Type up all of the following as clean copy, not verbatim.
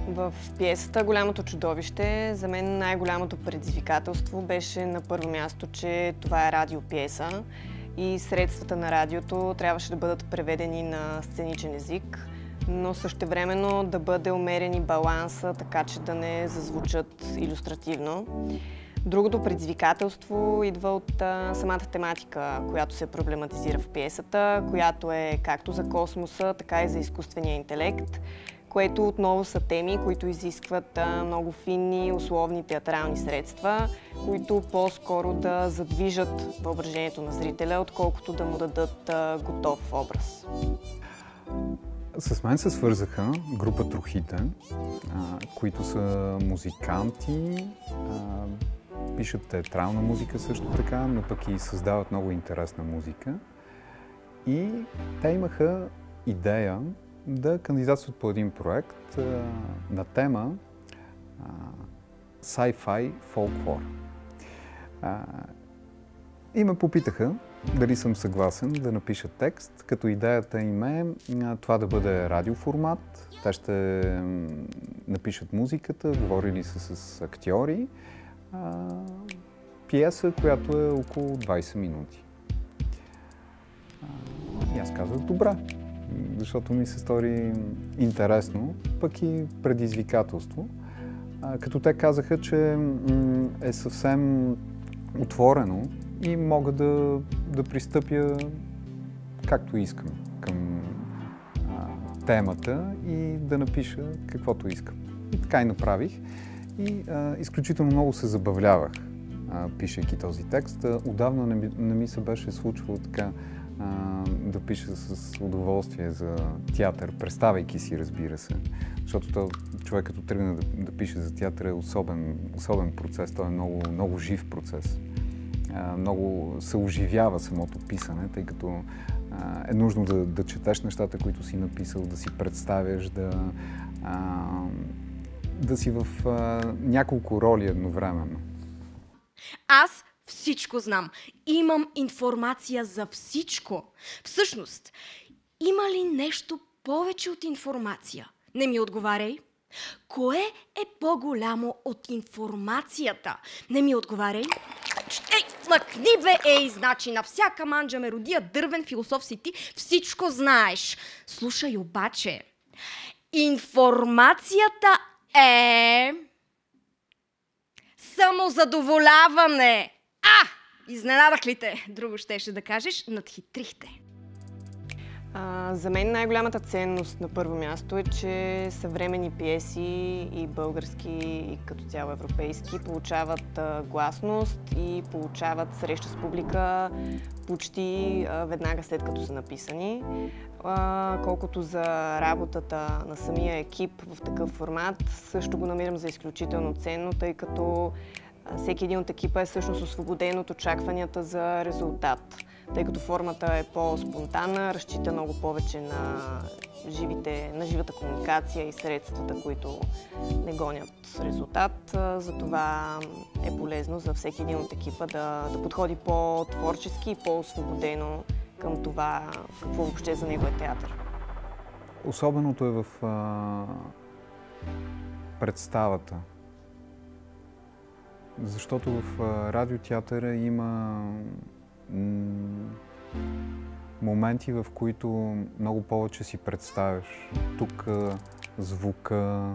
В пиесата "Голямото чудовище" за мен най-голямото предизвикателство беше на първо място, че това е радиопиеса и средствата на радиото трябваше да бъдат преведени на сценичен език, но същевременно да бъде умерен и баланса, така че да не зазвучат илюстративно. Другото предизвикателство идва от самата тематика, която се проблематизира в пиесата, която е както за космоса, така и за изкуствения интелект, което отново са теми, които изискват много финни, условни театрални средства, които по-скоро да задвижат въображението на зрителя, отколкото да му дадат готов образ. С мен се свързаха група Трохите, които са музиканти, пишат театрална музика също така, но пък и създават много интересна музика. И те имаха идея да кандидатстват по един проект на тема sci-fi фолклор. И ме попитаха дали съм съгласен да напиша текст, като идеята им е това да бъде радиоформат. Те ще напишат музиката, говорили са с актьори. Пиеса, която е около 20 минути. И аз казах добре, защото ми се стори интересно, пък и предизвикателство. Като те казаха, че е съвсем отворено и мога да пристъпя както искам към темата и да напиша каквото искам. И така и направих. И изключително много се забавлявах, пишейки този текст. Отдавна не ми се беше случвало така да пиша с удоволствие за театър, представяйки си, разбира се. Защото човек като тръгне да пише за театър е особен процес, той е много жив процес. Много се оживява самото писане, тъй като е нужно да четеш нещата, които си написал, да си представяш, да си в няколко роли едновременно. Аз всичко знам. Имам информация за всичко. Всъщност, има ли нещо повече от информация? Не ми отговаряй. Кое е по-голямо от информацията? Не ми отговаряй. Ей, млъкни бе, ей, значи на всяка манджа меродия, дървен философ си ти, всичко знаеш. Слушай обаче, информацията е самозадоволяване. Изненадах ли те? Друго щеше да кажеш, надхитрихте. За мен най-голямата ценност на първо място е, че съвременни пиеси и български, и като цяло европейски, получават гласност и получават среща с публика почти веднага след като са написани. Колкото за работата на самия екип в такъв формат, също го намирам за изключително ценно, тъй като всеки един от екипа е всъщност освободен от очакванията за резултат, тъй като формата е по-спонтанна, разчита много повече на живата комуникация и средствата, които не гонят резултат. Затова е полезно за всеки един от екипа да подходи по-творчески и по-освободено към това какво въобще за него е театър. Особеното е в представата. Защото в радиотеатъра има моменти, в които много повече си представяш. Тук звука,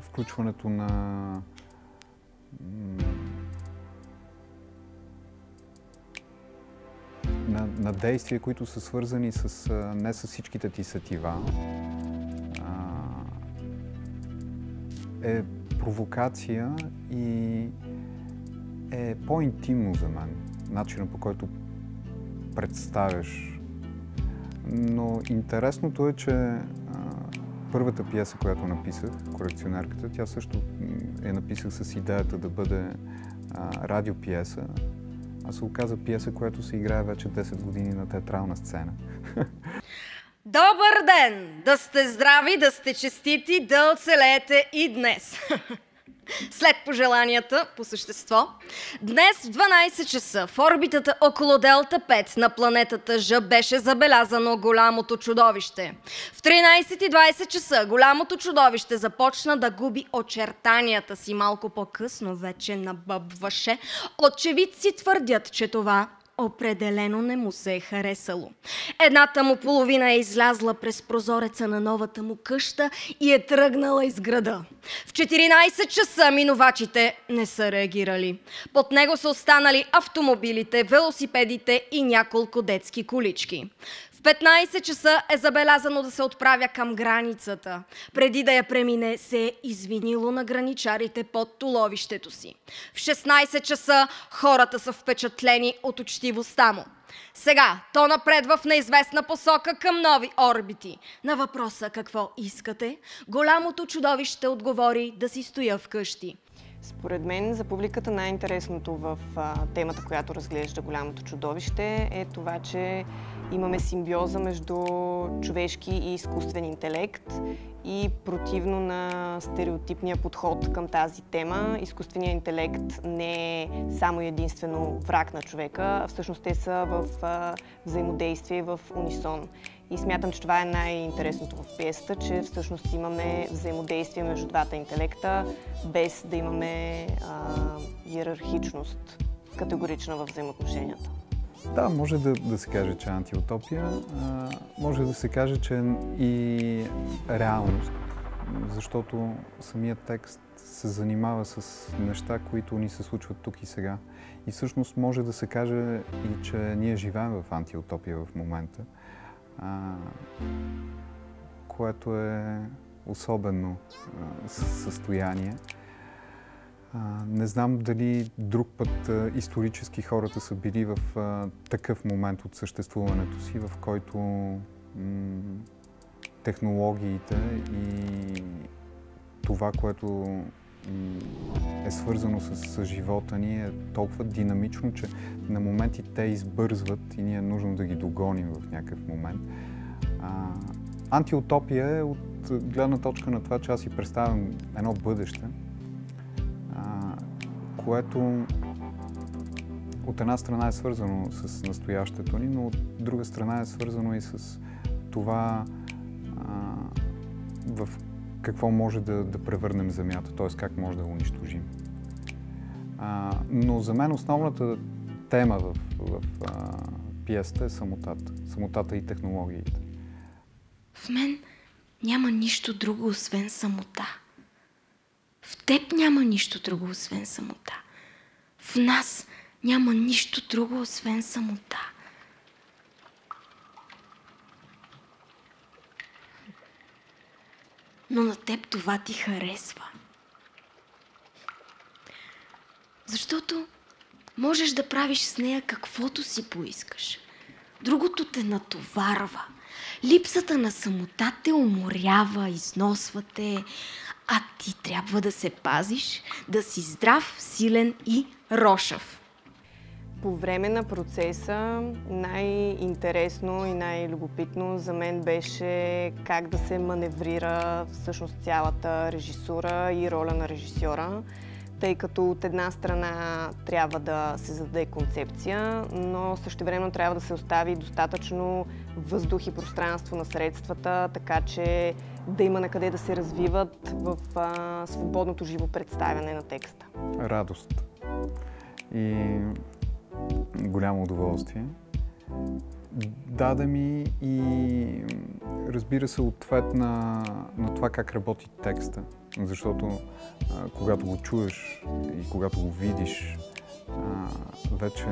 включването на действия, които са свързани не с всичките ти сетива. Е провокация и е по-интимно за мен, начинът по който представяш. Но интересното е, че първата пиеса, която написах, "Колекционерката", тя също написах с идеята да бъде радиопиеса, а се оказа пиеса, която се играе вече 10 години на театрална сцена. Добър ден! Да сте здрави, да сте честити, да оцелеете и днес! След пожеланията по същество, днес в 12 часа в орбитата около Делта 5 на планетата Ж беше забелязано голямото чудовище. В 13:20 часа голямото чудовище започна да губи очертанията си. Малко по-късно вече набъбваше. Очевидци твърдят, че това определено не му се е харесало. Едната му половина е излязла през прозореца на новата му къща и е тръгнала из града. В 14 часа минувачите не са реагирали. Под него са останали автомобилите, велосипедите и няколко детски колички. В 15 часа е забелязано да се отправя към границата. Преди да я премине, се е извинило на граничарите под туловището си. В 16 часа хората са впечатлени от учтивостта му. Сега то напредва в неизвестна посока към нови орбити. На въпроса какво искате, голямото чудовище отговори да си стоя вкъщи. Според мен за публиката най-интересното в темата, която разглежда голямото чудовище, е това, че имаме симбиоза между човешки и изкуствен интелект и противно на стереотипния подход към тази тема, изкуственият интелект не е само и единствено враг на човека, а всъщност те са в взаимодействие, в унисон. И смятам, че това е най-интересното в пиесата, че всъщност имаме взаимодействие между двата интелекта, без да имаме иерархичност, категорична във взаимоотношенията. Да, може да се каже, че е антиутопия, може да се каже, че и реалност, защото самият текст се занимава с неща, които ни се случват тук и сега. И всъщност може да се каже и, че ние живеем в антиутопия в момента, което е особено състояние. Не знам дали друг път исторически хората са били в такъв момент от съществуването си, в който технологиите и това, което е свързано с живота ни, е толкова динамично, че на моменти те избързват и ние е нужно да ги догоним в някакъв момент. Антиутопия е от гледна точка на това, че аз си представям едно бъдеще, което от една страна е свързано с настоящето ни, но от друга страна е свързано и с това в какво може да превърнем Земята, т.е. как може да я унищожим. Но за мен основната тема в пиесата е самотата. Самотата и технологиите. В мен няма нищо друго, освен самота. В теб няма нищо друго, освен самота. В нас няма нищо друго, освен самота. Но на теб това ти харесва. Защото можеш да правиш с нея каквото си поискаш. Другото те натоварва. Липсата на самота те уморява, износва те, а ти трябва да се пазиш, да си здрав, силен и рошав. По време на процеса най-интересно и най-любопитно за мен беше как да се маневрира всъщност цялата режисура и роля на режисьора, тъй като от една страна трябва да се зададе концепция, но същевременно трябва да се остави достатъчно въздух и пространство на средствата, така че да има на къде да се развиват в свободното живо представяне на текста. Радост и голямо удоволствие. Даде ми и, разбира се, ответ на това как работи текста. Защото когато го чуеш и когато го видиш, вече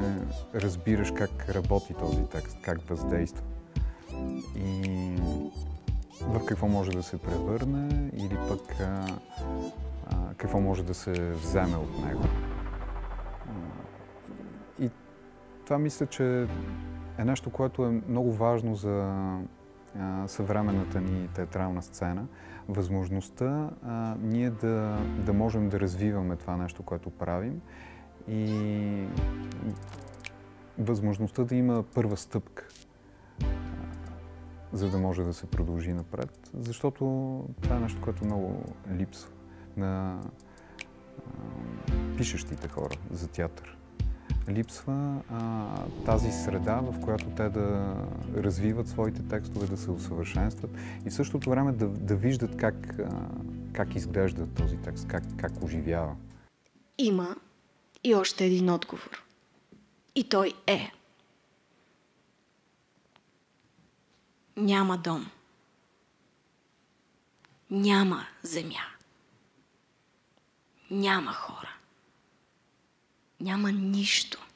разбираш как работи този текст, как въздейства и в какво може да се превърне или пък какво може да се вземе от него. И това мисля, че е нещо, което е много важно за съвременната ни театрална сцена. Възможността ние да можем да развиваме това нещо, което правим и възможността да има първа стъпка, за да може да се продължи напред, защото това е нещо, което много липсва пишещите хора за театър. Липсва тази среда, в която те да развиват своите текстове, да се усъвършенстват и в същото време да виждат как изглежда този текст, как оживява. Има и още един отговор. И той е: няма дом, няма земя, няма хора, няма нищо.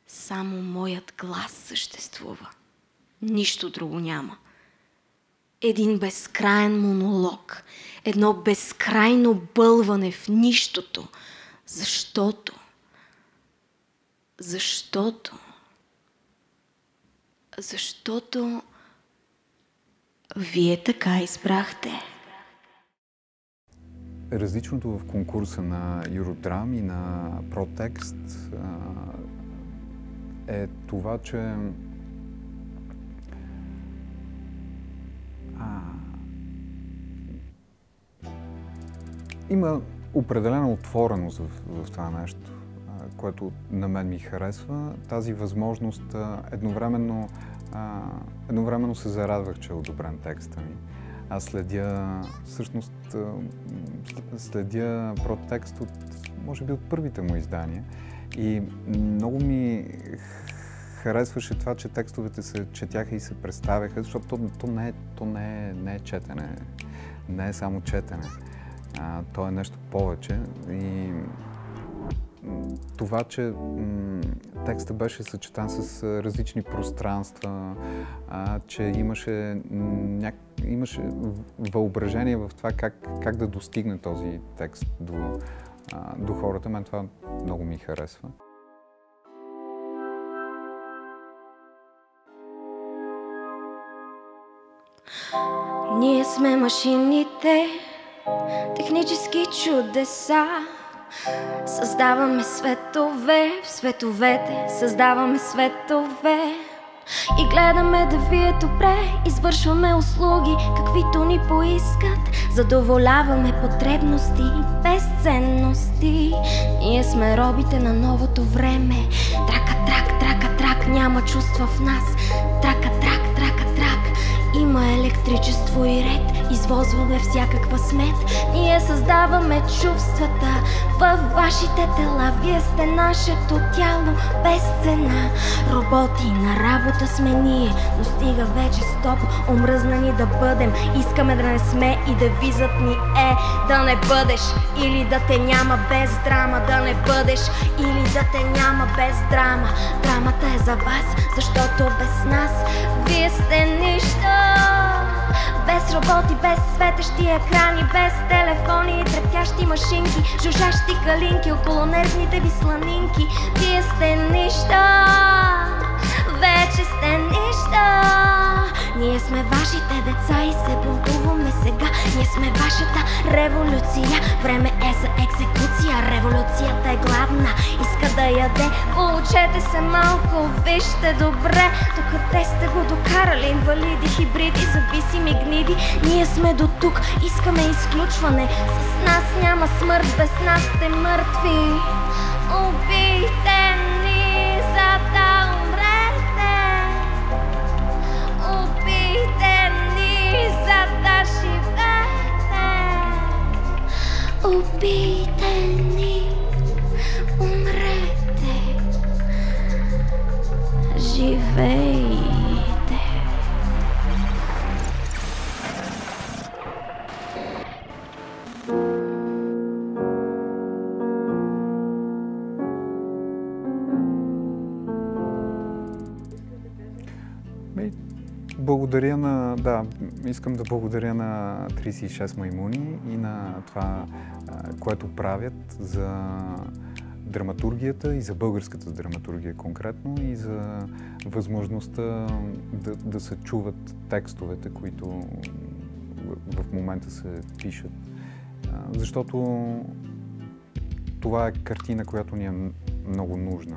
Само моят глас съществува. Нищо друго няма. Един безкрайен монолог, едно безкрайно бълване в нищото, защото вие така избрахте. Различното в конкурса на Eurodrama и на ProText е това, че има определена отвореност в това нещо, което на мен ми харесва. Тази възможност едновременно се зарадвах, че е одобрен текста ми. Аз следя ProText от, може би, от първите му издания и много ми харесваше това, че текстовете се четяха и се представяха, защото то не е четене, не е само четене. То е нещо повече и това, че текстът беше съчетан с различни пространства, че имаше въображение в това как да достигне този текст до хората. Мен това много ми харесва. Ние сме машините, технически чудеса. Създаваме светове, в световете създаваме светове. И гледаме да ви е добре, извършваме услуги, каквито ни поискат. Задоволяваме потребности без ценности. Ние сме робите на новото време. Трака, трак, трака, трак, няма чувства в нас. Трака, трак, трака, трак, има електричество и ред. Извозваме всякаква смет. Ние създаваме чувствата във вашите тела. Вие сте нашето тяло без цена. Роботи на работа сме ние, но стига вече стоп. Омръзнани да бъдем, искаме да не сме и девизът ни е да не бъдеш или да те няма без драма. Да не бъдеш или да те няма без драма. Драмата е за вас, защото без нас вие сте нищо. Без роботи, без светещи екрани, без телефони и трептящи машинки, жужжащи калинки около нервните ви сланинки. Вие сте нищо, вече сте нищо. Ние сме вашите деца и се бунтуваме сега. Ние сме вашата революция. Време е за екзекуция. Революцията е гладна, иска да яде. Получете се малко, вижте добре докъде сте го докарали. Инвалиди, хибриди, зависими гниди. Ние сме до тук, искаме изключване. С нас няма смърт, без нас сте мъртви. Убийте ни, за да умрете. Убийте ни, за да живеете. Убийте ни, умрете. Живейте. Искам да благодаря на 36 маймуни и на това, което правят за драматургията и за българската драматургия конкретно и за възможността да се чуват текстовете, които в момента се пишат. Защото това е картина, която ни е много нужна.